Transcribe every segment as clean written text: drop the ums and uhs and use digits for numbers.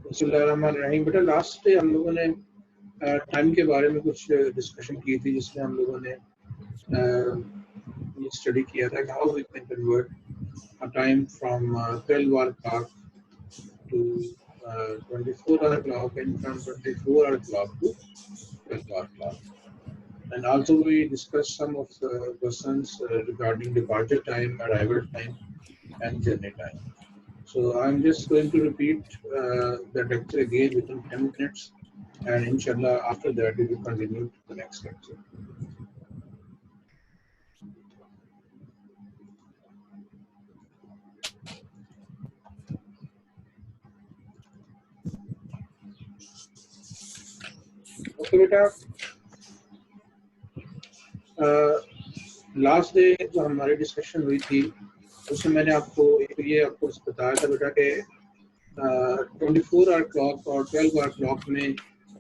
बिस्मिल्लाहिर्रहमानिर्रहीम। बेटा last day हम लोगों ने टाइम के बारे में कुछ डिस्कशन की थी, जिसमें हम लोगों ने ये स्टडी किया था कि how we can convert a time from 12 hour clock to 24-hour clock and from 24-hour clock to 12-hour clock. And also we discussed some of the questions regarding departure time, arrival time, and journey time. So I'm just going to repeat the lecture again within 10 minutes, and inshallah after that we will continue to the next lecture. Okay, बेटा, last day जो हमारी discussion हुई थी उसमें मैंने आपको ये आपको बताया था बेटा कि 24 आवर क्लॉक और 12 आवर क्लॉक में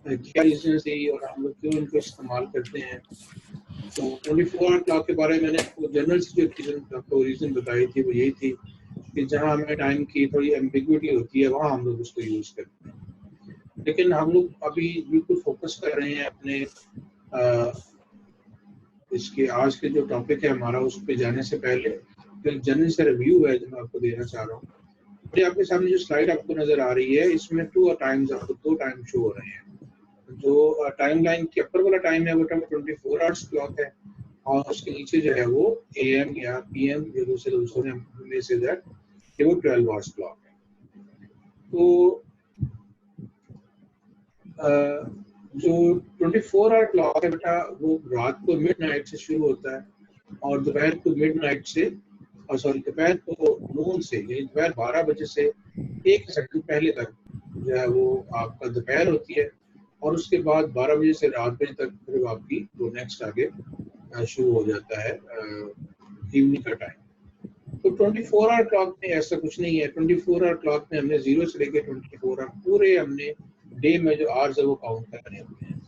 क्या रीजन थी और हम लोग क्यों इनको इस्तेमाल करते हैं। तो 24 आवर क्लॉक के बारे में मैंने आपको जनरल सी जो रीज़न बताई थी वो यही थी कि जहां हमें टाइम की थोड़ी एम्बिग्विटी होती है वहां हम लोग उसको यूज़ करते हैं। लेकिन हम लोग अभी बिल्कुल फोकस कर रहे हैं अपने इसके आज के जो टॉपिक है हमारा, उस पर जाने से पहले एक जनरल सा रिव्यू है जो मैं आपको देना चाह रहा हूँ। ये आपके सामने जो स्लाइड आपको नजर आ रही है इसमें 2 टाइम्स आपको 2 टाइम शो हो रहे हैं। जो टाइम लाइन के ऊपर वाला टाइम है वो 24 आवर्स क्लॉक है और उसके नीचे जो है वो AM या PM जो दूसरे में से दैट वो 12 आवर्स क्लॉक है। तो जो 24 आवर क्लॉक है बेटा वो रात को मिडनाइट से शुरू होता है और दोपहर को मिडनाइट से दोपहर को नून से यानी दोपहर 12 बजे से 1 सेकंड पहले तक जो है वो आपका दोपहर होती है और उसके बाद 12 बजे से रात बजे तक फिर आपकी वो नेक्स्ट आगे शुरू हो जाता है इवनिंग का टाइम। तो 24 आवर क्लॉक में ऐसा कुछ नहीं है। 24 आवर क्लॉक में हमने 0 से लेकर 24 आवर पूरे हमने डे में जो आवर्स है वो काउंट करने होते हैं।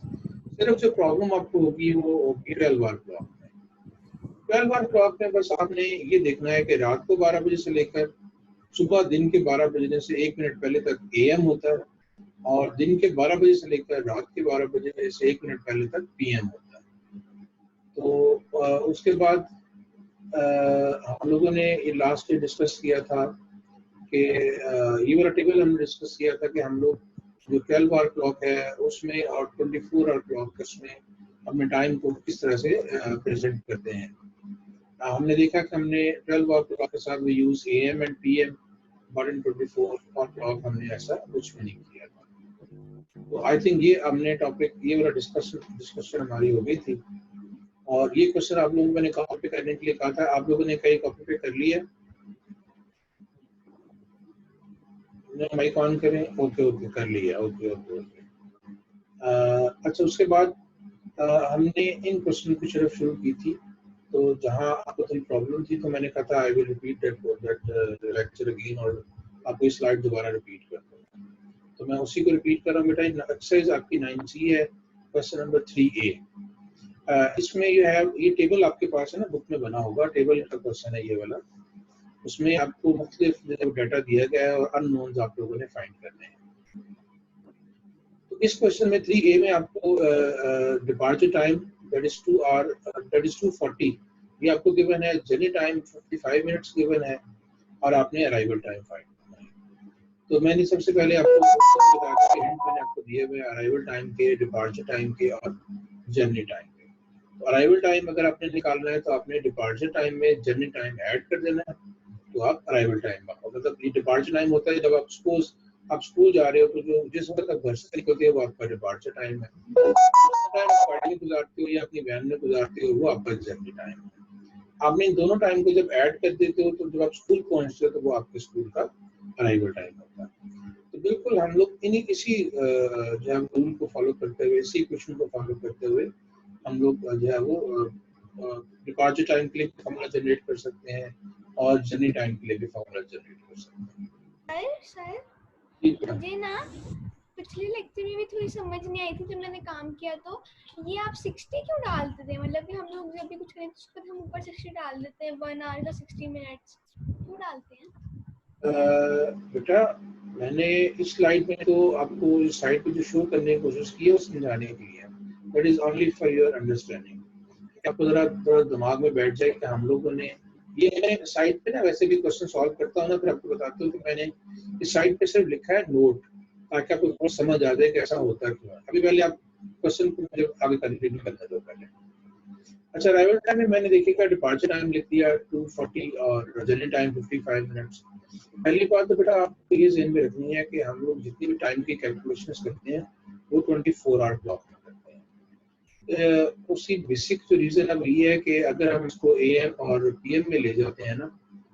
सिर्फ जो प्रॉब्लम आपको होगी वो होगी 12 आवर क्लॉक में। 12 आवर क्लॉक में बस आपने ये देखना है कि रात को 12 बजे से लेकर सुबह दिन के 12 बजे से 1 मिनट पहले तक AM होता है और दिन के 12 बजे से लेकर रात के 12 बजे से 1 मिनट पहले तक PM होता है। तो उसके बाद हम लोगों ने ये लास्ट डे डिस्कस किया था कि ये वाला टेबल हमने डिस्कस किया था कि हम लोग जो 12 आवर क्लॉक है उसमें और 24 आवर क्लॉक उसमें अपने टाइम को किस तरह से प्रेजेंट करते हैं। हमने देखा कि हमने 12 आवर क्लॉक के साथ भी use AM and PM, but in 24 hour clock हमने ऐसा कुछ भी नहीं किया था। तो आई थिंक ये हमने टॉपिक ये वाला डिस्कशन हमारी हो गई थी और ये क्वेश्चन आप लोगों को मैंने कॉपी पे करने के लिए कहा था, आप लोगों ने कई कॉपी पे कर लिया। माइक ऑन करें। ओके कर लिया। ओके। अच्छा, उसके बाद हमने इन क्वेश्चन की तरफ शुरू की थी। तो जहां आपको थोड़ी प्रॉब्लम थी तो मैंने कहा था I will repeat that lecture again और आपको इस स्लाइड दोबारा रिपीट कर दूंगा। तो मैं उसी को रिपीट कर रहा हूँ बेटा। एक्सरसाइज आपकी 9C है, क्वेश्चन नंबर 3A। इसमें ये टेबल आपके पास है ना, बुक में बना होगा, टेबल का क्वेश्चन है ये वाला। उसमें आपको मुख्तलिफ डाटा दिया गया है और अननोन्स आप लोगों ने फाइंड करने हैं। तो इस क्वेश्चन में 3A में आपको डिपार्चर टाइम दैट इज 240 ये आपको गिवन है, जर्नी टाइम 55 मिनट्स गिवन है और आपने अराइवल टाइम फाइंड करना है। तो मैंने सबसे पहले आपको मैंने आपको दिए हुए अराइवल टाइम के, डिपार्चर टाइम के और जर्नी टाइम के। तो अराइवल टाइम अगर आपने निकालना है तो आपने डिपार्चर टाइम में जर्नी टाइम ऐड कर देना है तो आप अराइवल टाइम मतलब ये डिपार्चर टाइम होता है जब आप स्कूल जा रहे हो तो जो जिस वक्त आप घर से निकलते हो वो आपका डिपार्चर टाइम है। टाइम आप गाड़ी में गुजारते हो या अपनी वैन में गुजारते हो वो आपका जर्नी टाइम है। आपने इन दोनों टाइम को जब ऐड कर देते हो तो जब आप स्कूल पहुंचते हो तो वो आपके स्कूल का अराइवल टाइम होता है। तो बिल्कुल हम लोग इसी जो है रूल को फॉलो करते हुए, इसी क्वेश्चन को फॉलो करते हुए हम लोग जो है वो डिपार्चर टाइम के लिए फॉर्मूला जनरेट कर सकते हैं और जर्नी टाइम के लिए भी फॉर्मूला जनरेट कर सकते हैं। सर मुझे ना पिछले लेक्चर में भी थोड़ी समझ नहीं आई थी जब मैंने काम किया। तो ये आप 60 क्यों डालते थे? मतलब कि हम लोग जब भी कुछ करें तो हम ऊपर 60 डाल देते हैं, 1 आवर का 60 मिनट्स क्यों डालते हैं? बेटा मैंने इस स्लाइड में तो आपको इस साइड पे जो शो करने की कोशिश की है वो समझाने के लिए, that is only for your understanding, आपको जरा थोड़ा दिमाग में बैठ जाए कि हम लोगों ने ये, मैं साइड पे ना वैसे भी क्वेश्चन सॉल्व करता हूँ ना, फिर आपको बताता हूँ कि मैंने इस साइड पे सिर्फ लिखा है नोट, ताकि आपको बहुत समझ आ जाए कैसा होता है क्यों। अभी पहले आप क्वेश्चन को मुझे आगे कंटिन्यू करने दो पहले। अच्छा, अराइवल टाइम में मैंने देखिएगा डिपार्चर टाइम लिख दिया 240 और जर्नी टाइम 55 मिनट्स। पहली बात तो बेटा आपको ये ज़हन में रखनी है कि हम लोग जितनी भी टाइम की कैलकुलेशंस करते हैं वो 24 आवर ब्लॉक में करते हैं। उसी बेसिक जो रीज़न अब ये है कि अगर हम इसको AM और PM में ले जाते हैं ना,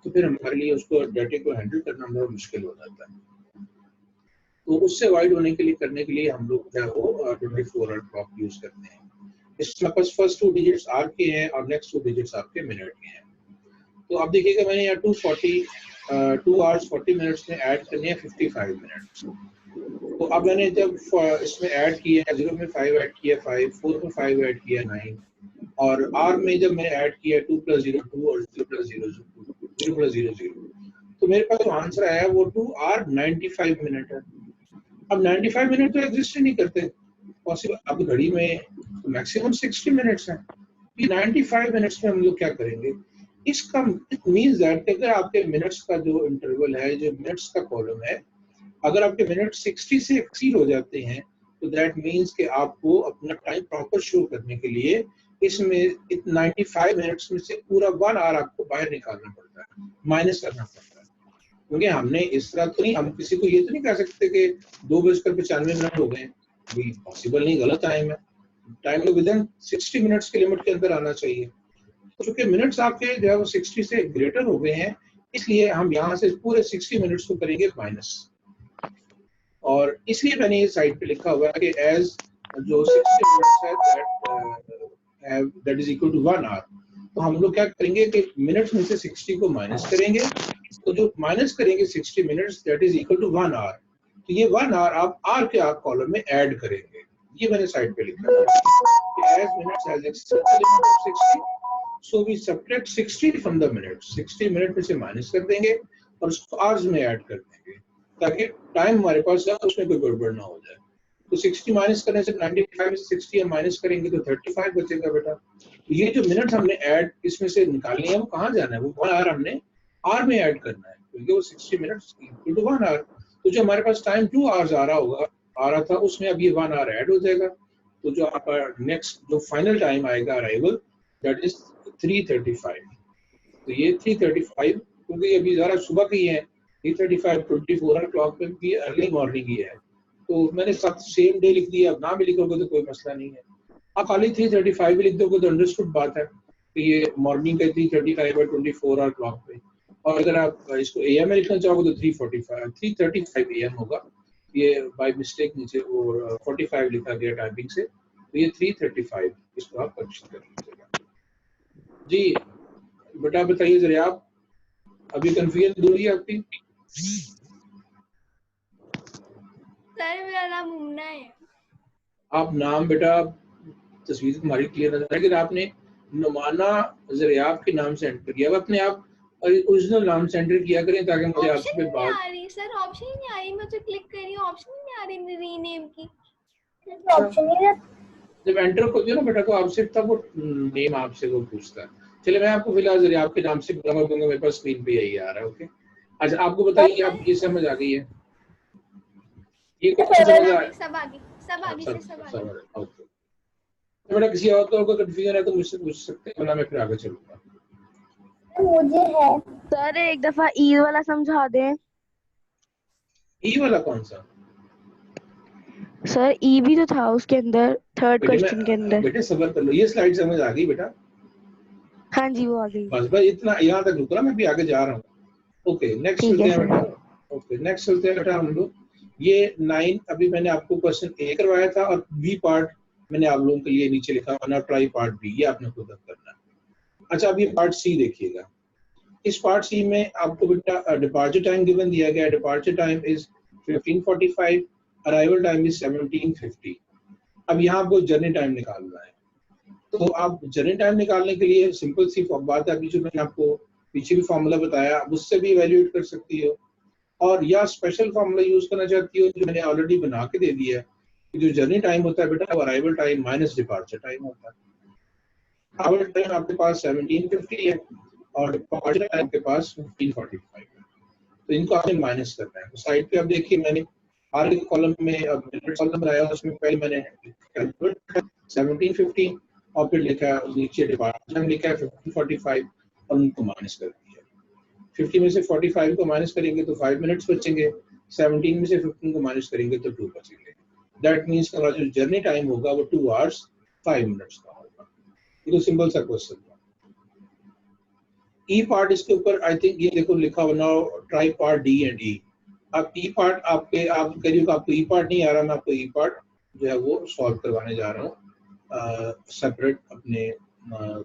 तो फिर हमारे लिए उसको डाटे को हैंडल करना बहुत मुश्किल हो जाता है। तो उससे अवॉइड होने के लिए करने के लिए हम लोग क्या वो 24 आवर क्लॉक यूज करते हैं। इसमें बस फर्स्ट 2 डिजिट्स आर के हैं और नेक्स्ट 2 डिजिट्स आपके मिनट के हैं। तो आप देखिएगा मैंने यहाँ 2 आवर्स 40 मिनट्स में ऐड करने हैं 55 मिनट्स। तो अब मैंने जब इसमें ऐड किया है 0 में 5 ऐड किया 5, 4 में 5 ऐड किया 9 और आर में जब मैंने ऐड किया 2 + 0 2 और 0 + 0 0 + 0 0, तो मेरे पास जो आंसर आया वो 2 आवर 95 मिनट है। अब 95 मिनट तो एग्जिस्ट ही नहीं करते पॉसिबल, अब घड़ी में तो मैक्सिमम 60 मिनट्स हैं। ये 95 मिनट्स में हम लोग क्या करेंगे, इसका इट मींस दैट अगर आपके मिनट्स का जो इंटरवल है, जो मिनट्स का कॉलम है, अगर आपके मिनट 60 से एक्सीड हो जाते हैं तो दैट मींस कि आपको अपना टाइम प्रॉपर शो करने के लिए इसमें 95 मिनट्स में से पूरा 1 आवर आपको बाहर निकालना पड़ता है, माइनस करना पड़ता है। क्योंकि हमने इस तरह तो नहीं, हम किसी को ये तो नहीं कह सकते कि 2:95 मिनट हो गए, भी पॉसिबल नहीं, गलत टाइम है। टाइम तो विदिन 60 मिनट्स के लिमिट के अंदर आना चाहिए। तो चूंकि मिनट्स आपके जो है वो 60 से ग्रेटर हो गए हैं, इसलिए हम यहाँ से पूरे 60 मिनट्स को करेंगे माइनस। और इसलिए मैंने ये साइड पे लिखा हुआ है कि एज जो 60 मिनट्स है that is equal to 1 hour. तो हम लोग क्या करेंगे कि मिनट्स में से 60 को माइनस करेंगे, तो जो माइनस करेंगे 60 minutes that is equal to 1 hour. तो ये 1 आवर आप आर के आप कॉलम में ऐड करेंगे। ये मैंने साइड पे लिखा है कि as minutes has exceeded the limit of 60 so we subtract 60 from the minutes. 60 minute में से माइनस कर देंगे और उसको आवर्स में ऐड कर देंगे ताकि टाइम हमारे पास है उसमें कोई गड़बड़ ना हो जाए। तो 60 माइनस करने से 95 से 60 हम माइनस करेंगे तो 35 बचेगा बेटा। तो ये जो मिनट हमने ऐड इसमें से निकालनी है वो कहाँ जाना है, वो 1 आवर हमने आर में ऐड करना है क्योंकि वो 60 मिनट्स इक्वल टू 1 आवर। तो जो हमारे पास टाइम 2 आवर्स आ रहा था उसमें अब ये 1 आवर ऐड हो जाएगा। तो जो आपका नेक्स्ट जो फाइनल टाइम आएगा अराइवल दैट इज 3:35। तो ये 3:35 क्योंकि अभी ज़रा सुबह की है, 3:35 24 आवर क्लॉक में भी अर्ली मॉर्निंग ही है। तो मैंने साथ सेम डे लिख दिया, अब ना भी लिखोगे तो कोई मसला नहीं है। आप खाली 3:35 भी लिख दोगे तो अंडरस्टूड बात है कि ये मॉर्निंग का 3:35 है 24 आवर क्लॉक पे। और अगर आप इसको AM में लिखना चाहोगे तो 3:35 AM होगा। ये बाय मिस्टेक नीचे वो 45 लिखा गया टाइपिंग से, तो ये 3:35 इसको आप करेक्शन कर लीजिएगा। जी बेटा बताइए जरा आप, अभी कंफ्यूजन दूर है आपकी? सर मेरा नाम मुन्ना है। आप नाम बेटा तस्वीर तुम्हारी क्लियर नजर है कि आपने नुमाना ज़रियाब के नाम से एंटर किया, अपने आप ओरिजिनल नाम से एंटर किया करें ताकि मुझे आपसे ऑप्शन बात। नहीं आ रही सर, ऑप्शन ही नहीं आ रही, मैं तो क्लिक कर रही हूँ ऑप्शन ही नहीं आ रही रीनेम की। ऑप्शन ही जब एंटर करते हो ना बेटा तो आपसे तब वो नेम आपसे वो पूछता है। चलिए मैं आपको फिलहाल ज़रियाब के नाम से बुलाऊंगा दूंगा, मेरे पास स्क्रीन पे यही आ रहा है। ओके अच्छा आपको बताइए आप ये समझ आ गई है, ये कुछ समझ आ रहा है? सब आगे सब आगे से सब आगे। ओके बेटा किसी और को कंफ्यूजन है तो मुझसे पूछ सकते हैं वरना मैं फिर आगे चलूंगा। मुझे है सर, एक दफा ई वाला समझा दें। ई वाला कौन सा सर ई भी तो था उसके अंदर, थर्ड क्वेश्चन के अंदर। बेटे सब्र कर लो, ये स्लाइड समझ आ गई बेटा? हाँ जी वो आ गई। बस बस इतना यहाँ तक रुको ना, मैं भी आगे जा रहा हूँ। ओके नेक्स्ट चलते हैं बेटा। ओके नेक्स्ट चलते हैं बेटा हम लोग। ये 9 अभी मैंने आपको क्वेश्चन ए करवाया था और बी पार्ट मैंने आप लोगों के लिए नीचे लिखा और ट्राई पार्ट बी, ये आपने खुद करना है। अच्छा अभी पार्ट सी देखिएगा। इस पार्ट सी में आपको बेटा डिपार्चर टाइम गिवन दिया गया है। Departure time is 15:45, arrival time is 17:50। अब यहाँ आपको जर्नी टाइम निकालना है। तो आप जर्नी टाइम निकालने के लिए सिंपल सी बात है, अभी जो मैंने आपको पीछे भी फॉर्मूला बताया उससे भी इवैल्यूएट कर सकती हो। और या स्पेशल फॉर्मूला यूज करना चाहती हो जो मैंने ऑलरेडी बना के दे दिया है कि जो जर्नी टाइम होता है बेटा वो arrival time minus departure time होता है। अराइवल टाइम आपके पास 1750 है और डिपार्चर टाइम के पास 1545 है, तो इनको आपने माइनस करना है। तो साइड पे आप देखिए मैंने हर एक कॉलम में कॉलम बनाया, उसमें पहले मैंने 1750 और फिर लिखा नीचे डिपार्चर लिखा है 1545 और उनको माइनस कर दिया। 50 में से 45 को माइनस करेंगे तो 5 मिनट्स बचेंगे, 17 में से 15 को माइनस करेंगे तो 2 बचेंगे। दैट मीन्स हमारा जो जर्नी टाइम होगा वो 2 hours 5 minutes का होगा। ये तो सिंपल सा क्वेश्चन था। ई पार्ट इसके ऊपर आई थिंक ये देखो लिखा हुआ ना, ट्राई पार्ट डी एंड ई। अब ई पार्ट आपके आप करिए तो आपको ई पार्ट नहीं आ रहा, मैं आपको ई पार्ट जो है वो सॉल्व करवाने जा रहा हूँ सेपरेट अपने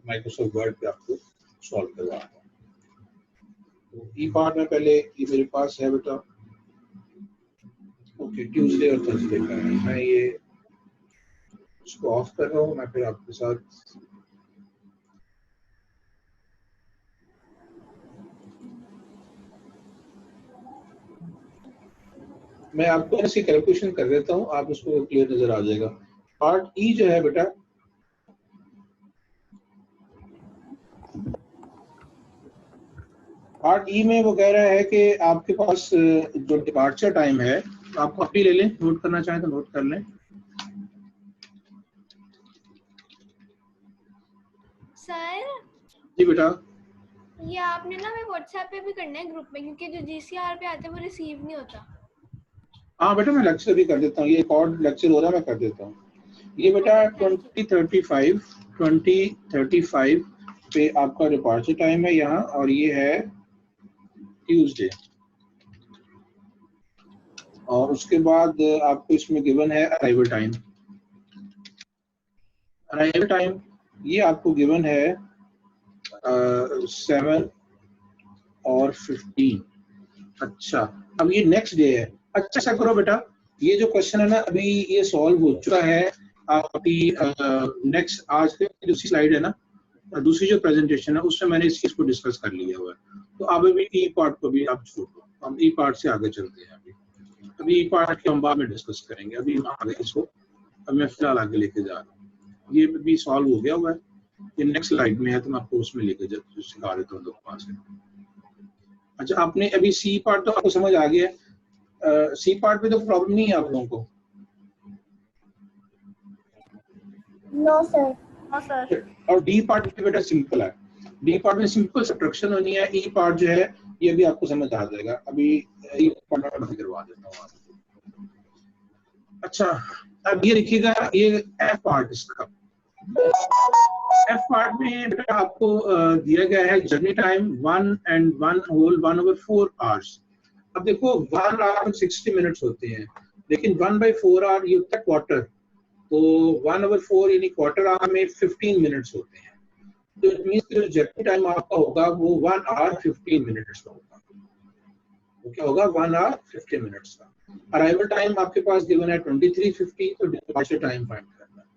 माइक्रोसॉफ्ट वर्ड पे आपको सॉल्व करवा रहा हूँ। ई पार्ट में पहले ये मेरे पास है बेटा, ओके ट्यूसडे और थर्सडे का है। मैं ये इसको ऑफ कर रहा हूँ, मैं फिर आपके साथ मैं आपको इसकी कैलकुलेशन कर देता हूँ, आप उसको क्लियर नजर आ जाएगा। पार्ट ई जो है बेटा पार्ट ई में वो कह रहा है कि आपके पास जो डिपार्चर टाइम है, आप कॉपी ले लें, नोट करना चाहें तो नोट कर लें। सर जी बेटा, ये आपने ना मैं व्हाट्सएप पे भी करना है ग्रुप में, क्योंकि जो जीसीआर पे आते हैं वो रिसीव नहीं होता। हाँ बेटा मैं लेक्चर भी कर देता हूँ, ये रिकॉर्ड लेक्चर हो रहा है मैं कर देता हूँ। ये बेटा 2035 पे आपका डिपार्चर टाइम है यहाँ, और ये है ट्यूसडे। और उसके बाद आपको इसमें गिवन है अराइवल टाइम। अराइवल टाइम ये आपको गिवन है 7 और 15। अच्छा अब ये नेक्स्ट डे है। अच्छा ऐसा करो बेटा, ये जो क्वेश्चन है ना अभी ये सॉल्व हो चुका है आपकी नेक्स्ट आज की दूसरी स्लाइड है ना, दूसरी जो प्रेजेंटेशन है उसमें मैंने इस चीज को डिस्कस कर लिया हुआ है। तो अब अभी ई पार्ट को भी आप छोड़ दो, हम ई पार्ट से आगे चलते हैं। अभी ई पार्ट के हम बाद में डिस्कस करेंगे, अभी आगे इसको अब मैं फिलहाल आगे लेके जा रहा हूँ। ये भी सॉल्व हो गया हुआ है, ये नेक्स्ट स्लाइड में है तो मैं आपको उसमें लेके सिखा देता हूँ दोबारा से। अच्छा आपने अभी सी पार्ट तो आपको समझ आ गया है, सी पार्ट में तो प्रॉब्लम नहीं है आप लोगों को? No sir. और डी पार्ट भी बेटा सिंपल है, डी पार्ट में सिंपल सब्ट्रैक्शन होनी है। ई पार्ट जो है ये भी आपको समझ आ जाएगा, अभी ई पार्ट में करवा देता हूँ आपको। अच्छा अब ये देखिएगा, ये एफ पार्ट इसका। एफ पार्ट में बेटा आपको दिया गया है जर्नी टाइम 1/1/4 hours। अब देखो 1 hour 60 मिनट्स होते हैं, लेकिन 1/4 hour ये होता है क्वार्टर, तो 1/4 यानी क्वार्टर आवर में 15 मिनट्स होते हैं। तो इट मींस जो जर्नी टाइम आपका होगा वो 1 hour 15 मिनट्स का होगा। वो क्या होगा? 1 hour 15 मिनट्स का। अराइवल टाइम आपके पास गिवन है 2350, तो डिपार्चर टाइम फाइंड करना है।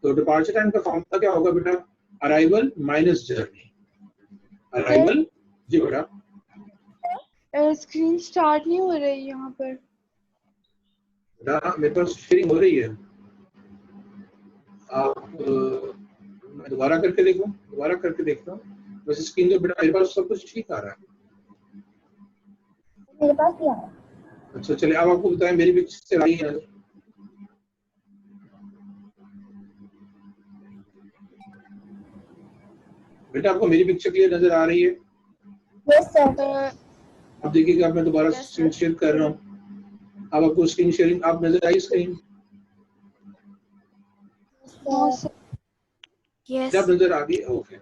तो डिपार्चर टाइम का फॉर्मूला क्या होगा बेटा? Arrival minus journey. अराइवल जी बेटा स्क्रीन स्टार्ट नहीं हो रही यहाँ पर। बेटा मेरे पास शेयरिंग हो रही है, आप मैं दोबारा करके देखूं? दोबारा करके देखता हूँ। वैसे स्क्रीन तो बेटा मेरे पास सब कुछ ठीक आ रहा है। मेरे पास भी आ रहा है। अच्छा चलिए अब आपको बताएं मेरी पिक्चर से आई है। बेटा आपको मेरी पिक्चर क्लियर नजर आ रही है? Yes sir. अब देखिएगा मैं दोबारा स्क्रीन शेयर कर रहा हूँ। अब आपको स्क्रीन शेयरिंग आप नजर आई स्क्रीन? यस जब नजर आ गई ओके।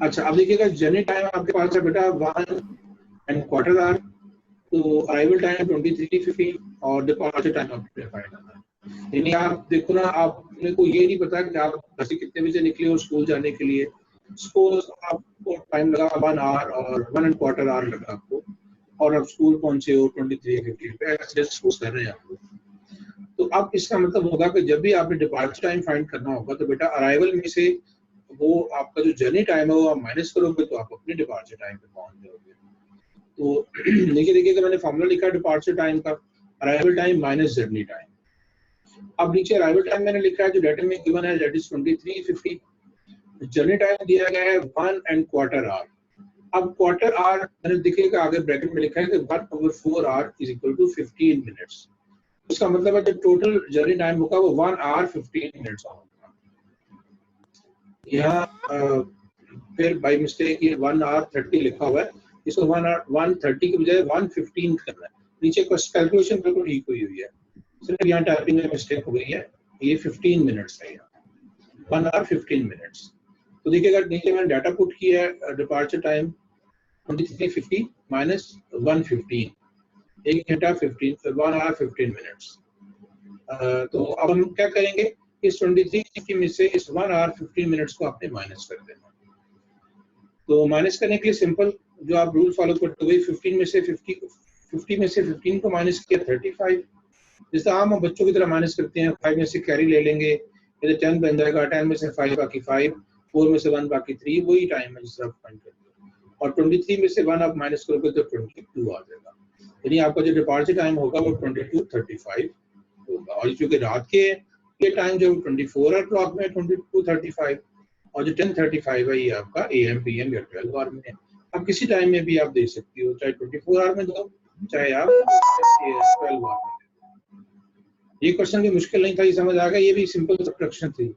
अच्छा अब देखिएगा जर्नी टाइम आपके पास है बेटा 1/4 hour, तो अराइवल टाइम 2350 और डिपार्चर टाइम आपने फाइंड करना है। यानी आप देखो ना, आपने को ये नहीं पता कि आप घर से कितने बजे निकले हो स्कूल जाने के लिए। सपोज आपको टाइम लगा 1 hour और 1/4 hour लगा आपको, और आप स्कूल पहुंचे हो 2350 पे, ऐसे सपोज कर रहे हैं आपको। तो अब इसका मतलब होगा कि जब भी आपने डिपार्चर टाइम फाइंड करना होगा तो बेटा अराइवल में से वो आपका जो जर्नी टाइम है वो आप माइनस करोगे तो आप अपने डिपार्चर टाइम पे पहुंच जाओगे। तो नीचे देखिएगा मैंने फॉर्मूला लिखा है डिपार्चर टाइम का, arrival time minus journey time. अब नीचे अराइवल टाइम मैंने लिखा है जो डाटा में गिवन है, दैट इज 2350। जर्नी टाइम दिया गया है 1¼ आवर। अब क्वार्टर आवर मैंने दिखेगा आगे ब्रैकेट में लिखा है कि 1/4 hour is equal to 15 minutes. उसका मतलब है जो टोटल जर्नी टाइम होगा वो 1 आवर 15 मिनट्स होगा। यहाँ फिर बाय मिस्टेक ये 1 आवर 30 लिखा हुआ है, इसको 1 आवर 130 के बजाय 115 करना है। नीचे कैलकुलेशन बिल्कुल ठीक हुई है, सिर्फ यहाँ टाइपिंग में मिस्टेक हो गई है, ये 15 मिनट्स है, यहाँ 1 आवर 15 मिनट्स। तो देखिएगा नीचे मैंने डाटा पुट किया है, डिपार्चर टाइम 2350 माइनस 115, 1 घंटा 1 आवर 15 मिनट्स। तो अब हम क्या करेंगे, इस 2350 में से इस 1 आवर 15 मिनट्स को आपने माइनस कर देना। तो माइनस करने के लिए सिंपल जो आप रूल फॉलो करते हुए 50 में से 15 को माइनस किया 35, जैसे आम बच्चों की तरह माइनस करते हैं, 5 में से कैरी ले लेंगे, ये 10 बन जाएगा, 10 में से 5 बाकी 5, 4 में से 1 बाकी 3, वही टाइम है जिस तरह फाइंड करते हैं। और 23 में से 1 आप माइनस करोगे तो 22 आ जाएगा, यानी आपका जो डिपार्चर टाइम होगा वो 22:35 होगा। और चूंकि रात के ये टाइम जो 24 आवर क्लॉक में 22:35 और जो 10:35 है ये आपका AM PM या 12 आवर में है। आप किसी टाइम में भी आप दे सकती हो, चाहे 24 आवर में दो, चाहे आप 12 आवर में। ये क्वेश्चन भी मुश्किल नहीं था, ये समझ आ गया, ये भी सिंपल सब्ट्रैक्शन थी।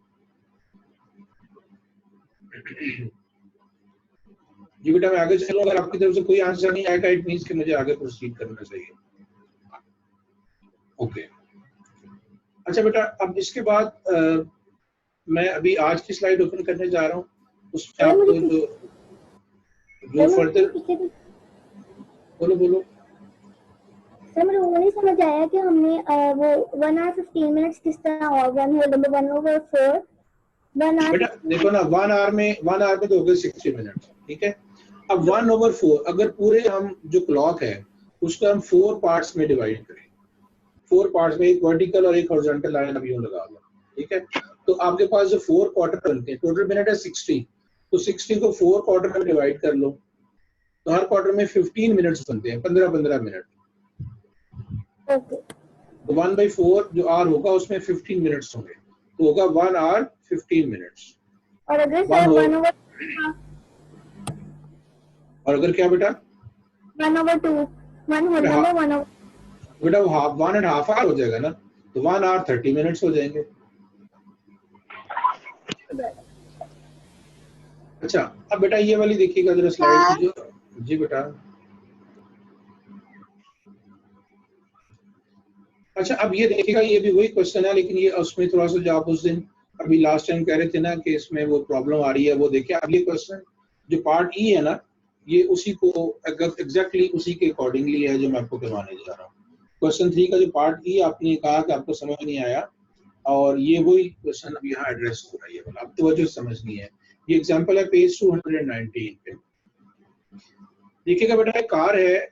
जी बेटा मैं आगे चलूं, अगर आपकी तरफ से कोई आंसर नहीं आएगा इट मींस कि मुझे आगे प्रोसीड करना चाहिए। ओके अच्छा बेटा, अब इसके बाद मैं अभी आज की स्लाइड ओपन करने जा रहा हूँ, उसमें आपको जो फर्दर बोलो सर मुझे वो नहीं समझ आया कि हमने वो 1 आवर 15 मिनट्स किस तरह और 1/4 1 आवर। बेटा देखो ना, 1 आवर में तो हो गए 60 मिनट, ठीक है। अब 1/4 अगर पूरे हम जो क्लॉक है उसको हम 4 पार्ट्स में डिवाइड करें, 4 पार्ट्स में, एक वर्टिकल और एक हॉरिजॉन्टल लाइन अब यूं लगा लो, ठीक है। तो आपके पास जो 4 क्वार्टर बनते हैं, टोटल मिनट है 60, तो 60 को 4 क्वार्टर में डिवाइड कर लो, तो हर क्वार्टर में 15 मिनट्स बनते हैं, 15 मिनट। तो 1/4 जो आवर होगा उसमें 15 मिनट्स होंगे, तो होगा 1 आवर 15 मिनट्स। और अगर सर 1/2 और अगर क्या बेटा 1/2 1 होगा 1/2 बेटा वो 1.5 आवर हो जाएगा ना, तो 1 आवर 30 मिनट्स हो जाएंगे। अच्छा अब बेटा ये वाली देखिएगा जरा स्लाइड की जो, जी बेटा। अच्छा अब ये देखिएगा, ये भी वही क्वेश्चन है, लेकिन ये उसमें थोड़ा सा जो आप उस दिन अभी लास्ट टाइम कह रहे थे ना कि इसमें वो प्रॉब्लम आ रही है, वो देखिए अब ये क्वेश्चन जो पार्ट ई है ना, ये उसी को एग्जैक्टली उसी के अकॉर्डिंगली है जो मैं आपको करवाने जा रहा हूँ। क्वेश्चन 3 का जो पार्ट ई आपने कहा कि आपको समझ नहीं आया, और ये वही क्वेश्चन अब यहाँ एड्रेस हो रहा है, वाला अब तो जो समझनी है। ये एग्जांपल है पेज 219 पे। देखिएगा बेटा एक कार है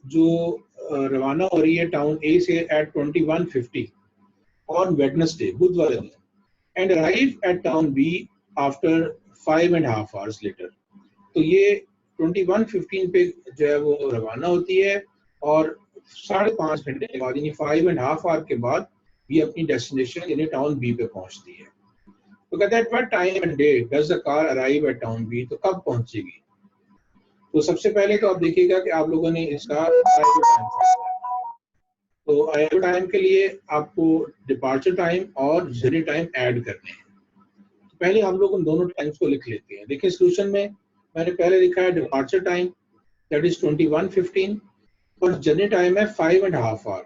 जो रवाना हो रही है टाउन ए से एट 21:50 ऑन वेडनेसडे, बुधवार दिन, and arrive at town B after 5.5 hours later. तो ये 21:15 पे जो है वो रवाना होती है और 5.5 घंटे के बाद यानी 5.5 आवर के बाद ये अपनी डेस्टिनेशन यानी टाउन बी पे पहुंचती है। तो कहते हैं what time and day does the car arrive at town B, तो कब पहुंचेगी। तो सबसे पहले तो आप देखिएगा कि आप लोगों ने इसका अराइवल टाइम, तो अराइवल टाइम के लिए आपको डिपार्चर टाइम और जर्नी टाइम ऐड करने हैं। तो पहले हम लोग उन दोनों टाइम्स को लिख लेते हैं। देखिए सोल्यूशन में मैंने पहले लिखा है डिपार्चर टाइम दैट इज 21:15 और जर्नी टाइम है 5.5 आवर,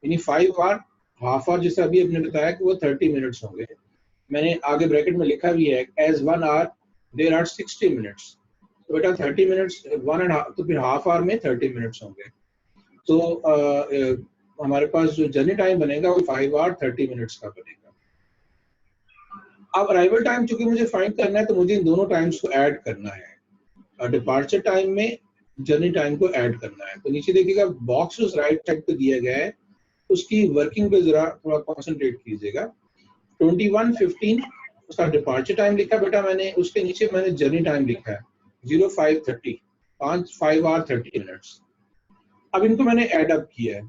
यानी 5 आवर हाफ आवर, जैसे अभी आपने बताया कि वो 30 मिनट्स होंगे। मैंने आगे ब्रैकेट में लिखा भी है as 1 hour there are 60 minutes, तो बेटा 30 मिनट्स 1.5, तो फिर हाफ आवर में 30 मिनट्स होंगे। तो हमारे पास जो जर्नी टाइम बनेगा वो 5 आवर 30 मिनट्स का बनेगा। अब अराइवल टाइम चूंकि मुझे फाइंड करना है तो मुझे इन दोनों टाइम्स को ऐड करना है, और डिपार्चर टाइम में जर्नी टाइम को ऐड करना है। तो नीचे देखिएगा बॉक्स उस राइट साइड पे दिया गया है, उसकी वर्किंग पे जरा थोड़ा कॉन्सेंट्रेट कीजिएगा। 21:15 उसका डिपार्चर टाइम लिखा बेटा मैंने, उसके नीचे मैंने जर्नी टाइम लिखा है 05:30 5 आवर 30 मिनट्स। अब इनको मैंने ऐड अप किया है।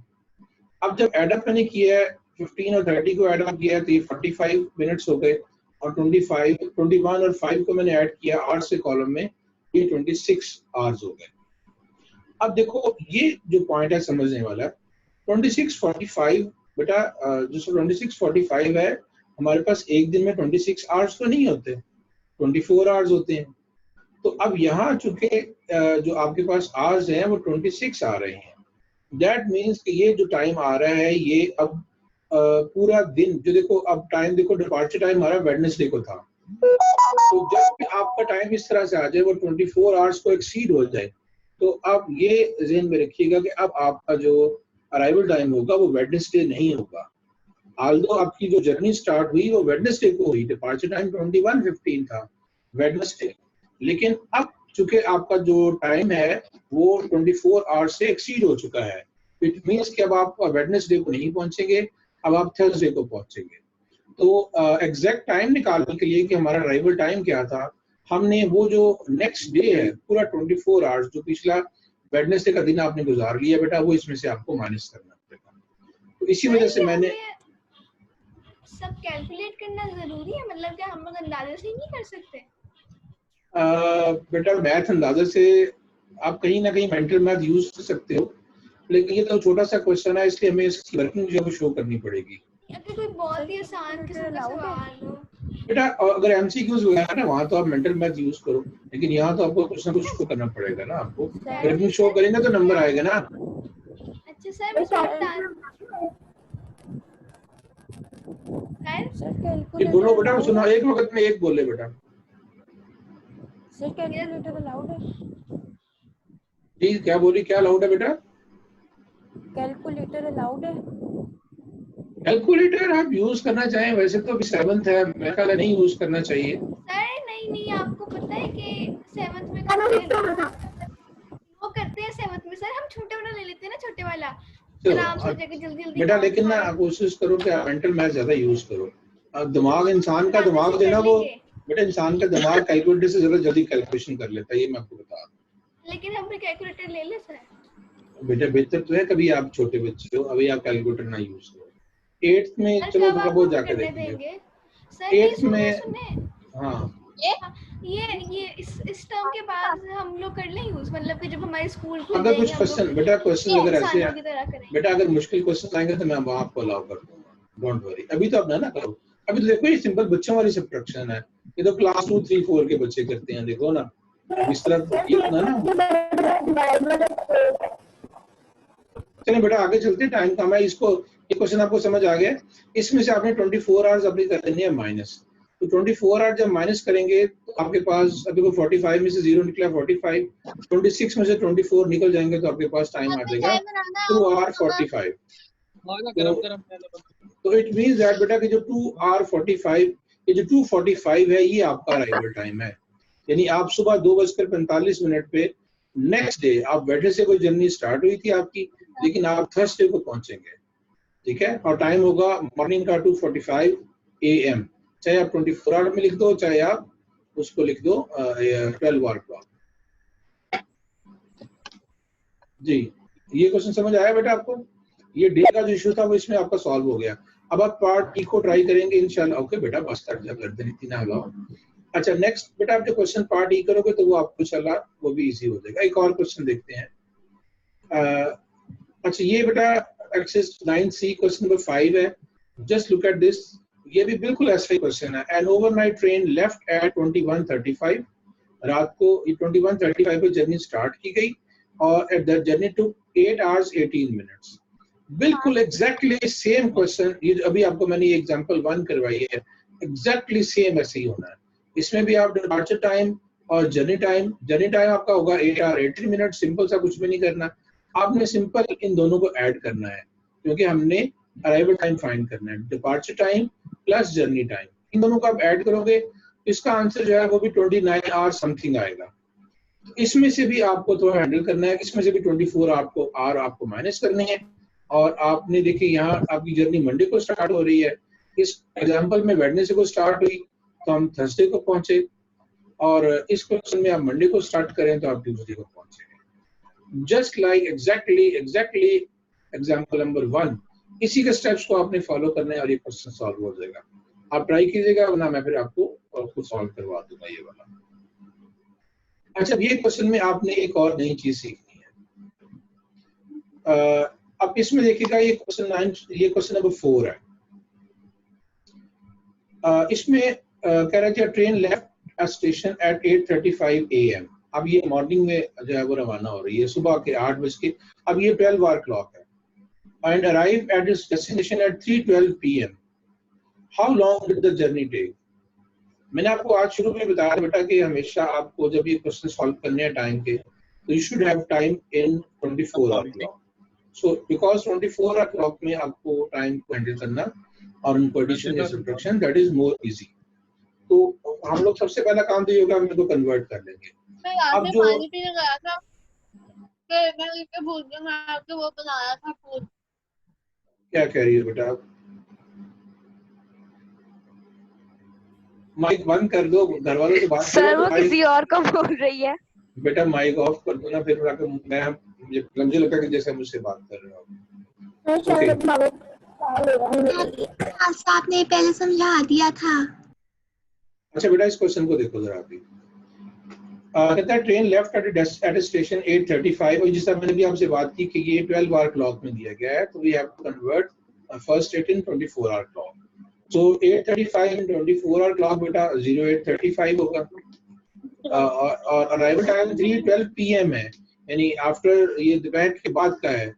अब जब ऐड अप मैंने किया है 15 और 30 को ऐड अप किया है तो ये 45 मिनट्स हो गए, और 25, 21 और 5 को मैंने ऐड किया आवर्स के कॉलम में, ये 26 आवर्स हो गए। अब देखो ये जो पॉइंट है समझने वाला, 26:45 बेटा, जो 26:45 है, हमारे पास एक दिन में 26 आवर्स तो नहीं होते, 24 आवर्स होते हैं। तो अब यहाँ चूंकि जो आपके पास आवर्स हैं वो 26 आ रहे हैं, दैट मीन्स कि ये जो टाइम आ रहा है ये अब पूरा दिन, जो देखो अब टाइम देखो, डिपार्चर टाइम हमारा वेडनेसडे को था, तो जब भी आपका टाइम इस तरह से आ जाए वो 24 आवर्स को एक्सीड हो जाए, तो आप ये ज़हन में रखिएगा कि अब आपका जो अराइवल टाइम होगा वो वेडनेसडे नहीं होगा। आल्दो आपकी जो जर्नी स्टार्ट हुई वो वेडनेसडे को हुई, डिपार्चर टाइम 21:15 था वेडनेसडे, लेकिन अब चूंकि आपका जो टाइम है वो 24 आवर्स से एक्सीड हो चुका है, इट मीन्स कि अब आप वेडनेसडे को नहीं पहुंचेंगे, अब आप थर्सडे को पहुंचेंगे। तो एग्जैक्ट टाइम निकालने के लिए कि हमारा अराइवल टाइम क्या था, हमने वो जो नेक्स्ट डे है पूरा 24 आवर्स जो पिछला वेडनेसडे का दिन आपने गुजार लिया बेटा, वो इसमें से आपको माइनस करना पड़ेगा। तो इसी वजह से मैंने सब कैलकुलेट करना जरूरी है, मतलब क्या हम लोग अंदाजे से ही नहीं कर सकते? बेटा मैथ अंदाजे से आप कहीं ना कहीं मेंटल मैथ यूज कर सकते हो, लेकिन ये तो छोटा सा क्वेश्चन है, इसलिए हमें इसकी वर्किंग जो है शो करनी पड़ेगी। अगर कोई बहुत ही आसान किस्म का सवाल हो बेटा, अगर एमसीक्यूज वगैरह ना वहाँ तो आप मेंटल मैथ यूज करो, लेकिन यहाँ तो आपको कुछ ना कुछ शो करना पड़ेगा ना, आपको वर्किंग शो करेंगे तो नंबर आएगा ना। अच्छा सर, ये बोलो बेटा, सुना एक वक्त में एक बोले बेटा। सर कैलकुलेटर अलाउड है? जी क्या बोली, क्या अलाउड है बेटा? कैलकुलेटर अलाउड है? कैलकुलेटर आप यूज करना चाहें, वैसे तो अभी 7th है, मेरे ख्याल है नहीं यूज करना चाहिए। सर नहीं, आपको पता है कि 7th में वो करते हैं 7th में सर, हम छोटे वाला ले लेते हैं ना, छोटे वाला आराम से जगह जल्दी बेटा, लेकिन ना कोशिश करो कि आप मेंटल मैथ ज्यादा यूज करो। दिमाग, इंसान का दिमाग जो है ना वो बेटा, इंसान का दिमाग कैलकुलेटर से ज्यादा जल्दी कैलकुलेशन कर लेता है, ये मैं आपको बता दूं। लेकिन हम भी कैलकुलेटर ले ले सर। बेटा बेहतर तो है, कभी आप छोटे बच्चे हो, अभी आप कैलकुलेटर ना यूज करो। 8th में चलो थोड़ा बहुत जाके देखेंगे। 8th में हाँ, ये इस टर्म के बाद हम लोग कर लें यूज, मतलब कि जब हमारे स्कूल खुल अगर कुछ क्वेश्चन बेटा, क्वेश्चन अगर ऐसे है बेटा, अगर मुश्किल क्वेश्चन आएंगे तो मैं आपको अलाउ कर दूंगा, डोंट वरी। अभी तो अपना ना करो, अभी तो देखो ये सिंपल बच्चों वाली सब्ट्रैक्शन है, ये तो क्लास 2, 3, 4 के बच्चे करते हैं, देखो ना इस तरह ये होना ना। चलिए बेटा आगे चलते, टाइम कम है। इसको ये क्वेश्चन आपको समझ आ गया, इसमें से आपने 24 आवर्स अपनी कर लेनी है माइनस। तो 24 आवर्स जब माइनस करेंगे तो आपके पास अभी को 45 में से 0 निकला 45, 26 में से 24 निकल जाएंगे तो आपके पास टाइम आ जाएगा 2 आवर 45। तो इट मींस दैट बेटा कि जो 2 आवर 45, ये जो 2:45 है ये आपका अराइवल टाइम है, यानी आप सुबह 2:45 पे नेक्स्ट डे, आप वेडनेसडे को जर्नी स्टार्ट हुई थी आपकी, लेकिन आप थर्सडे को पहुंचेंगे, ठीक है। और टाइम होगा मॉर्निंग का 2:45 AM, चाहे आप 24 आवर में लिख दो, चाहे आप उसको लिख दो 12 आवर क्लॉक। जी ये क्वेश्चन समझ आया बेटा आपको? ये डे का जो इशू था वो इसमें आपका सॉल्व हो गया। अब आप पार्ट ई को ट्राई करेंगे इंशाल्लाह। ओके बेटा, बस कर दिया, गर्दन इतनी ना हिलाओ। अच्छा नेक्स्ट बेटा, आप जो क्वेश्चन पार्ट ई करोगे तो वो आपको इंशाल्लाह वो भी इजी हो जाएगा। एक और क्वेश्चन देखते हैं। अच्छा ये बेटा एक्सरसाइज 9C क्वेश्चन नंबर 5 है, जस्ट लुक एट दिस। ये भी बिल्कुल ऐसा ही क्वेश्चन है। An overnight train left eight 21:35, रात को 21:35 पे जर्नी स्टार्ट की गई और at the journey to 8 hours 18 minutes. बिल्कुल एग्जैक्टली सेम क्वेश्चन, ये अभी आपको मैंने ये एग्जांपल 1 करवाई है, एग्जैक्टली सेम ऐसे ही होना है। इसमें भी आप डिपार्चर टाइम और जर्नी टाइम आपका होगा 8 आवर 18 मिनट, सिंपल सा, कुछ भी नहीं करना। आपने सिंपल इन दोनों को ऐड करना है, क्योंकि हमने अराइवल टाइम फाइंड करना है। Departure time plus journey time, इन दोनों को आप ऐड करोगे, इसका आंसर जो है वो भी 29 आवर समथिंग आएगा। तो इसमें से भी आपको थोड़ा हैंडल करना है, इसमें से भी 24 आवर आपको माइनस करने हैं। और आपने देखिए यहाँ आपकी जर्नी मंडे को स्टार्ट हो रही है, इस एग्जाम्पल में वेडनेसडे को स्टार्ट हुई तो हम थर्सडे को पहुंचे, और इस क्वेश्चन में आप मंडे को स्टार्ट करें तो आप ट्यूसडे को पहुंचेंगे। Just like exactly example number 1, इसी के स्टेप्स को आपने फॉलो करना है और ये क्वेश्चन सॉल्व हो जाएगा। आप ट्राई कीजिएगा, वरना मैं फिर आपको खुद सॉल्व करवा दूंगा ये वाला। अच्छा, ये क्वेश्चन में आपने एक और नई चीज सीखनी है। अब इसमें देखिएगा, ये क्वेश्चन नंबर 4 है। इसमें कह रहा है train left a station at 8:35 AM। अब ये मॉर्निंग में जो है वो रवाना हो रही है, सुबह के 8 बज के। अब ये 12 आवर क्लॉक है। And arrive at its destination at 3:12 PM। How long did the journey take? मैंने आपको आज शुरू में बताया बेटा कि हमेशा आपको जब ये क्वेश्चन सॉल्व करने हैं टाइम के, तो you should have time in 24 hour clock. So because 24 hour clock में आपको टाइम को हैंडल करना और उनको एडिशन या subtraction, that is more easy. तो हम लोग सबसे पहला काम तो ये होगा, हम इसको कन्वर्ट कर लेंगे। अब जो पानी पीने गया था मैं भूल गया, मैं आपको वो बनाया था फूड। क्या कह रही है बेटा? आप माइक बंद कर दो, घर वालों से बात करो। सर वो किसी और को बोल रही है। बेटा माइक ऑफ कर दो ना, फिर मुझे लगता है कि जैसे मुझसे बात कर रहे हो। आपने पहले समझा दिया था। अच्छा बेटा, इस क्वेश्चन को देखो जरा अभी। कहता है ट्रेन लेफ्ट एट स्टेशन 8:35, और जिस तरह मैंने भी आपसे बात की कि ये 12 आवर क्लॉक में दिया गया है, तो we have to convert first it in 24 hour clock. So 8:35 in 24 hour clock बेटा 08:35 होगा। और अराइवल टाइम 3:12 PM है, यानी आफ्टर, ये दोपहर के बाद का है,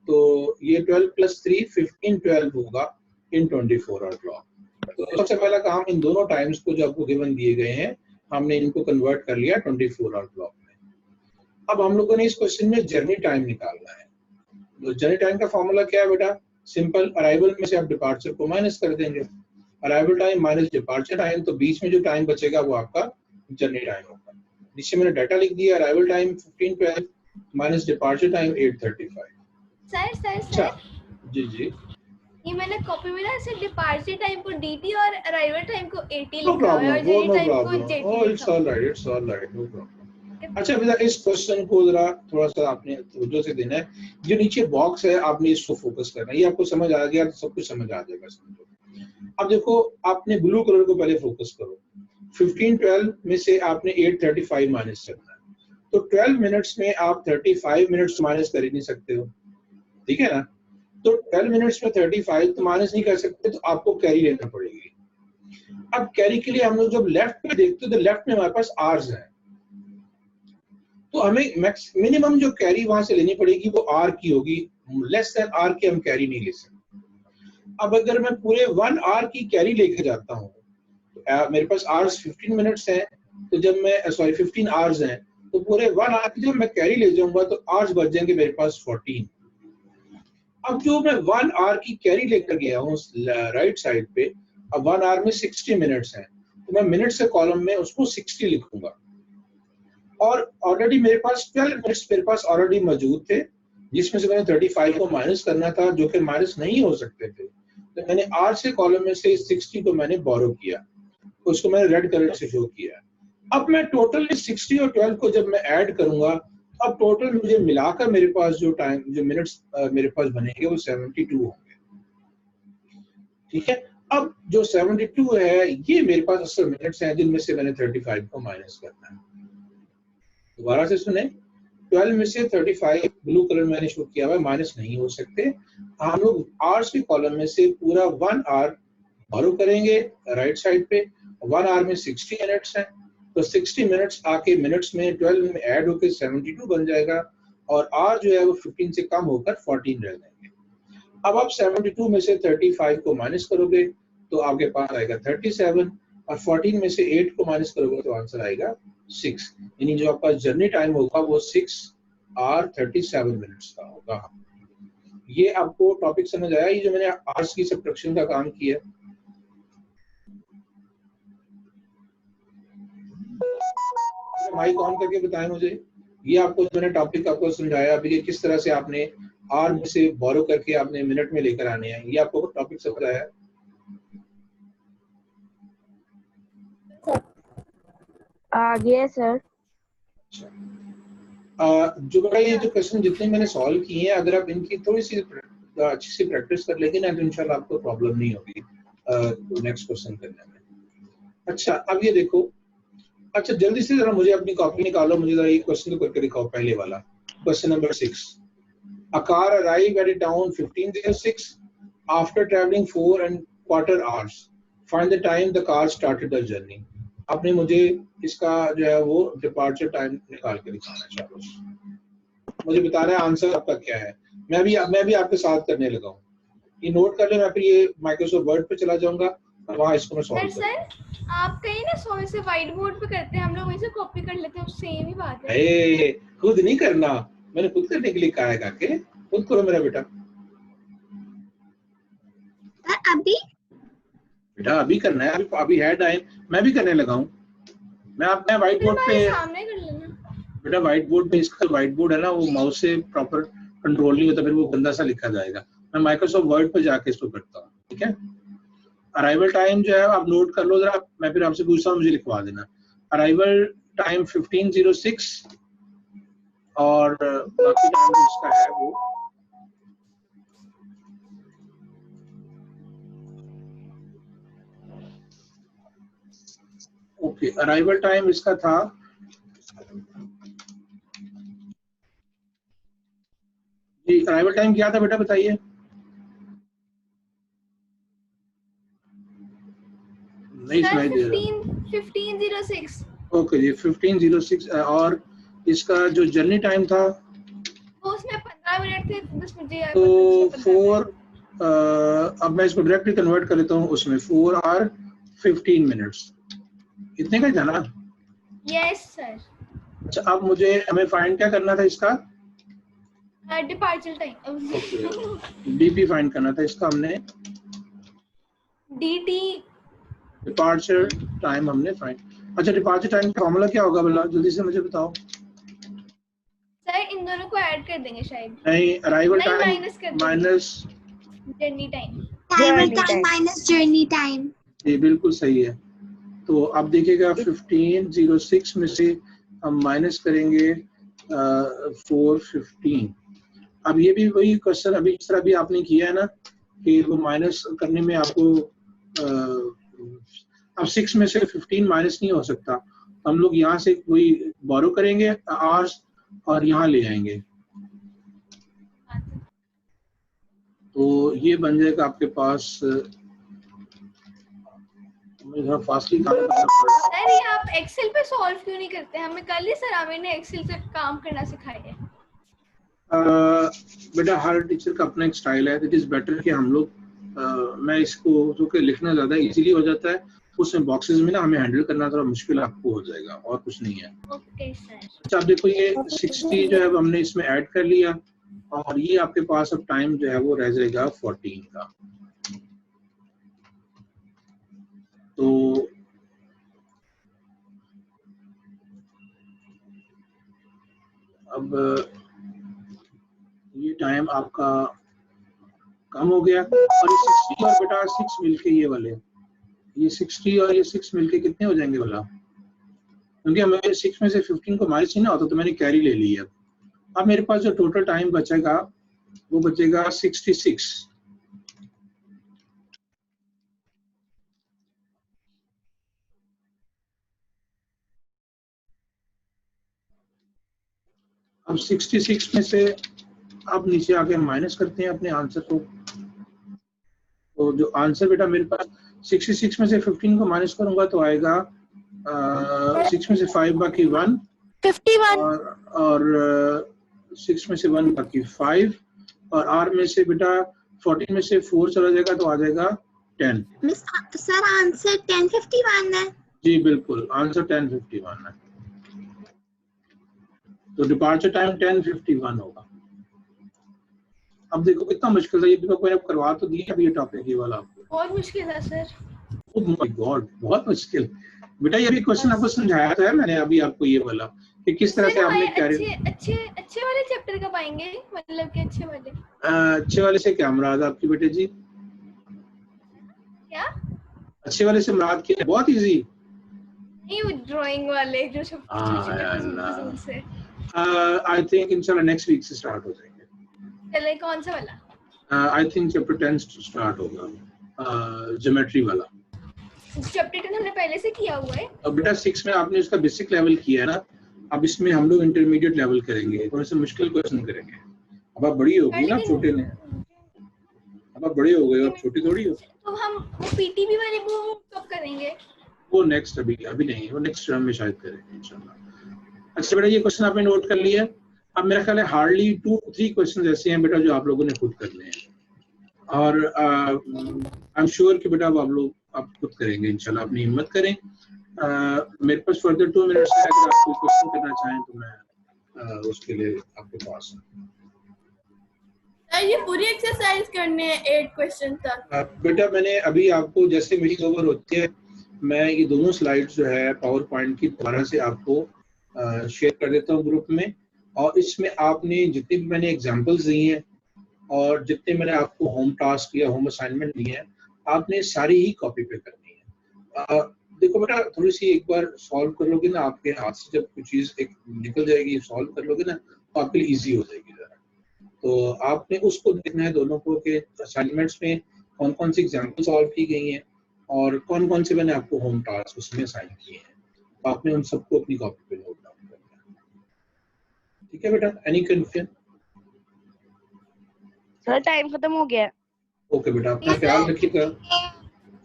तो ये 12 + 3 15:12 होगा इन 24 आवर क्लॉक। तो सबसे पहला काम इन दोनों टाइम्स को जो आपको गिवन दिए गए हैं, हमने इनको कन्वर्ट कर लिया 24 आवर क्लॉक में। अब हम लोगों ने इस क्वेश्चन में जर्नी टाइम निकालना है। तो जर्नी टाइम का फॉर्मूला क्या है बेटा? सिंपल, अराइवल में से आप डिपार्चर को माइनस कर देंगे। Arrival time minus departure time, तो बीच में जो टाइम बचेगा वो आपका जर्नी टाइम होगा। नीचे मैंने डाटा लिख दिया, arrival time 15:12 minus departure time 8:35। Sir ji ये मैंने कॉपी में ना ऐसे डिपार्चर टाइम को DT और अराइवल टाइम को AT नो लिखा हुआ है और जर्नी टाइम को प्रॉब्लम, JT ओह इट्स लिखा हुआ ऑल राइट, नो प्रॉब्लम। अच्छा बेटा, इस क्वेश्चन को जरा थोड़ा सा आपने तवज्जो से देना है। जो नीचे बॉक्स है, आपने इसको फोकस करना है। ये आपको समझ आ गया तो सब कुछ समझ आ जाएगा, समझो। अब देखो, आपने ब्लू कलर को पहले फोकस करो। 15:12 में से आपने 8:35 माइनस करना है, तो 12 मिनट्स में आप 35 मिनट्स माइनस कर ही नहीं सकते हो, ठीक है ना? तो 12 मिनट्स में 35 तो माइनस नहीं कर सकते, तो आपको कैरी लेना पड़ेगी। अब कैरी के लिए हम लोग जब लेफ्ट में देखते हैं, तो लेफ्ट में हमारे पास आर्स है, तो हमें मिनिमम जो कैरी वहां से लेनी पड़ेगी वो आर की होगी। लेस देन आर के हम कैरी नहीं ले सकते। अब अगर मैं पूरे 1 आवर की कैरी लेके जाता हूँ, तो मेरे पास आवर्स 15 मिनट्स हैं, तो जब मैं 15 आवर्स हैं, तो पूरे 1 आवर की जब मैं कैरी ले जाऊंगा तो आवर्स बच जाएंगे मेरे पास 14। अब जो मैं 1 आवर की कैरी लेकर गया हूँ राइट साइड पे, अब 1 आवर में 60 मिनट्स हैं, तो मैं मिनट्स के कॉलम में उसको 60 लिखूंगा। और ऑलरेडी मेरे पास 12 मिनट्स मेरे पास ऑलरेडी मौजूद थे, जिसमें से मैंने 35 को माइनस करना था, जो कि माइनस नहीं हो सकते थे, तो मैंने आर से कॉलम में से 60 को मैंने बोरो किया, उसको मैंने रेड कलर से शो किया। अब मैं टोटल 60 और 12 को जब मैं ऐड करूंगा, अब टोटल मुझे मिलाकर मेरे पास जो टाइम, जो मिनट्स मेरे पास बनेंगे वो 72 होंगे, ठीक है? अब जो 72 है, ये मेरे पास असल मिनट्स हैं, जिनमें से मैंने 35 को माइनस करना है। दोबारा से सुने, 12 में से 35 ब्लू कलर में मैंने शो किया हुआ है, माइनस नहीं हो सकते। हम लोग आवर्स के कॉलम में से पूरा 1 आवर बोरो करेंगे राइट साइड पे। 1 आवर में 60 मिनट्स हैं, तो 60 मिनट्स आके मिनट्स में 12 में ऐड होकर 72 बन जाएगा, और आर जो है वो 15 से कम होकर 14 रह जाएंगे। अब आप 72 में से 35 को माइनस करोगे तो आपके पास आएगा 37, और 14 में से 8 को माइनस करोगे तो आंसर आएगा 6। यानी जो आपका जर्नी टाइम होगा वो 6 आवर 37 मिनट्स का होगा। ये आपको टॉपिक समझ आया? ये जो मैंने आवर्स की सब्ट्रैक्शन का काम किया, माइक ऑन करके बताएं मुझे। ये आपको मैंने टॉपिक आपको समझाया अभी कि किस तरह से आपने आर में से बोरो करके आपने मिनट में लेकर आने हैं। ये आपको टॉपिक समझ आया? आ गया सर। जो बेटा ये जो क्वेश्चन जितने मैंने सॉल्व किए हैं, अगर आप इनकी थोड़ी सी अच्छी सी प्रैक्टिस कर लेंगे ना, तो इंशाल्लाह आपको प्रॉब्लम नहीं होगी नेक्स्ट क्वेश्चन करने में। अच्छा अब ये देखो, अच्छा जल्दी से जरा मुझे अपनी कॉपी निकालो, मुझे जरा ये क्वेश्चन तो करके दिखाओ, पहले वाला question number 6। A car arrived at a town 1506 after traveling 4¼ hours. Find the time the car started the journey. आपने मुझे इसका जो है वो डिपार्चर टाइम निकाल के दिखाना है। मुझे बता रहा है आंसर आपका क्या है। मैं भी आपके साथ करने लगा हूँ, ये नोट कर ले। मैं फिर ये माइक्रोसॉफ्ट वर्ड पे चला जाऊंगा और वहाँ इसको मैं सॉल्व करूँगा। सर आप कहीं ना 100 से व्हाइट बोर्ड पे करते हैं, हम लोग वहीं से कॉपी कर लेते हैं, सेम ही बात है। खुद नहीं करना, मैंने खुद करने के लिए कहा है काके, खुद करो मेरा बेटा। अभी बेटा अभी करना है, अभी है टाइम, मैं भी करने लगा हूँ। मैं व्हाइट बोर्ड पे सामने कर लेना बेटा। व्हाइट बोर्ड पे, इसका व्हाइट बोर्ड है ना, वो माउस से प्रॉपर कंट्रोल नहीं होता, फिर वो गंदा सा लिखा जाएगा। मैं माइक्रोसॉफ्ट वर्ड पे जाके इसको करता हूँ, ठीक है। अराइवल टाइम जो है आप नोट कर लो जरा, मैं फिर आपसे पूछता हूँ, मुझे लिखवा देना। अराइवल टाइम 1506 और बाकी टाइम इसका है वो ओके। अराइवल टाइम इसका था जी, अराइवल टाइम क्या था बेटा बताइए। नहीं सुनाई दे रहा। 1506। ओके जी 1506। और इसका जो जर्नी टाइम था वो उसमें 15 मिनट थे, बस मुझे याद तो 4 अब मैं इसको डायरेक्टली कन्वर्ट कर लेता हूँ, उसमें 4 और 15 मिनट्स इतने का था ना। Yes sir. अच्छा अब हमें फाइंड क्या करना था इसका, डिपार्चर टाइम डीपी फाइंड करना था इसका हमने, डीटी डिपार्चर टाइम हमने फाइंड। अच्छा डिपार्चर टाइम का फॉर्मूला क्या होगा बोला, जल्दी से मुझे बताओ। सर इन दोनों को ऐड कर देंगे शायद। नहीं, arrival time minus journey time, arrival time minus journey time. ये बिल्कुल सही है। तो अब देखिएगा 1506 में से हम माइनस करेंगे 415। अब ये भी वही क्वेश्चन अभी इस तरह भी आपने किया है ना, कि वो माइनस करने में आपको अब 6 में से 15 माइनस नहीं हो सकता, हम लोग यहाँ से वही बोरो करेंगे आवर्स और यहाँ ले आएंगे, तो ये बन जाएगा आपके पास। मुझे फास्टली काम करना पड़ेगा। सर ये आप एक्सेल पे सॉल्व क्यों नहीं करते? हमें कल ही सर आमिर ने एक्सेल से काम करना सिखाया है। बेटा हर टीचर का अपना एक स्टाइल है। इट इज बेटर कि हम लोग मैं इसको जो कि लिखना ज़्यादा इजीली हो जाता है, उसमें बॉक्सेस में ना हमें हैंडल करना थोड़ा मुश्किल आपको हो जाएगा, और कुछ नहीं है। Okay sir. अच्छा आप देखो ये 60 जो है वो हमने इसमें ऐड कर लिया, और ये आपके पास अब टाइम जो है वो रह जाएगा 14 का। तो अब ये टाइम आपका कम हो गया, और ये 60 और बेटा 6 मिलके ये वाले, ये 60 और ये 6 मिलके कितने हो जाएंगे वाला, क्योंकि हमें 6 में से 15 को माइनस ही ना होता तो मैंने कैरी ले ली है। अब मेरे पास जो टोटल टाइम बचेगा वो बचेगा 66। अब 66 में से अब नीचे आके माइनस करते हैं अपने आंसर को। तो जो आंसर बेटा मेरे पास 66 में से 15 को माइनस करूंगा तो आएगा 6 में से 5 बाकी 1 51 और 6 में से 1 बाकी 5, और R में से बेटा 14 में से 4 चला जाएगा तो आ जाएगा 10। मिस सर आंसर 1051 है। जी बिल्कुल, आंसर 1051 है। तो डिपार्चर टाइम 1051 होगा। अब देखो कितना मुश्किल था ये, भी मैंने करवा तो दिया अभी ये टॉपिक ये वाला आपको। बहुत मुश्किल था सर। ओह माय गॉड बहुत मुश्किल बेटा। ये भी क्वेश्चन आपको समझाया था मैंने अभी आपको ये वाला कि किस तरह से आपने अच्छे वाले चैप्टर कब आएंगे, मतलब कि अच्छे वाले? अच्छे वाले से क्या मुराद आपकी बेटे जी? क्या अच्छे वाले से मुराद क्या? बहुत इजी। नहीं वो ड्राइंग वाले जो छोटे अल्लाह। फजूल से। आई थिंक इंशाल्लाह नेक्स्ट वीक से स्टार्ट हो जाएंगे। चले कौन सा वाला? आई थिंक चैप्टर 10 स्टार्ट होगा, ज्योमेट्री वाला। चैप्टर 10 हमने पहले से किया हुआ है। अब बेटा 6 में आपने उसका बेसिक लेवल किया है ना, अब इसमें हम लोग इंटरमीडिएट लेवल करेंगे, थोड़े से मुश्किल क्वेश्चन करेंगे। अब आप बड़ी हो गई ना, छोटे ने, अब आप बड़े हो गए, अब छोटी थोड़ी हो। तो हम वो पीटीबी वाले वो कब करेंगे? वो नेक्स्ट, अभी नहीं, वो नेक्स्ट टर्म में शायद करेंगे इंशाल्लाह। अच्छा बेटा ये क्वेश्चन आपने नोट कर लिया। अब मेरा ख्याल है हार्डली 2-3 क्वेश्चन ऐसे हैं बेटा जो आप लोगों ने खुद करने हैं, और आई एम श्योर कि बेटा आप खुद करेंगे इंशाल्लाह। अपनी हिम्मत करें। मेरे पास फर्दर 2 मिनट्स है, अगर आप कोई क्वेश्चन करना चाहें तो मैं उसके लिए आपके पास हूं। सर ये पूरी एक्सरसाइज करने हैं 8 क्वेश्चन तक? बेटा मैंने अभी आपको, जैसे मेरी कवर होती है, मैं ये दोनों स्लाइड्स जो है पावर पॉइंट की दोबारा से आपको शेयर कर देता हूँ ग्रुप में, और इसमें आपने जितने भी मैंने एग्जांपल्स दी हैं और जितने मैंने आपको होम टास्क या होम असाइनमेंट दिए हैं, आपने सारी ही कॉपी पे करनी है। देखो बेटा थोड़ी सी एक बार सॉल्व कर लोगे ना, आपके हाथ से जब कुछ चीज एक निकल जाएगी, सॉल्व कर लोगे ना, तो आपके लिए इजी हो जाएगी जरा। तो आपने उसको देखना है दोनों को कि असाइनमेंट्स में कौन कौन सी एग्जाम्पल सॉल्व की गई हैं और कौन कौन से मैंने आपको होम टास्क उसमें असाइन किए हैं, तो आपने उन सबको अपनी कॉपी पे नोट डाउन करना है। ठीक है बेटा, एनी कंफ्यूजन? सर टाइम खत्म हो गया है। ओके बेटा, अपना ख्याल रखिएगा,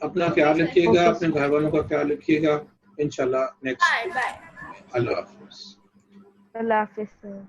अपना ख्याल रखिएगा, अपने घर वालों का ख्याल रखिएगा। इंशाल्लाह नेक्स्ट। Bye bye. अल्लाह हाफिज़। अल्लाह हाफिज़ सर।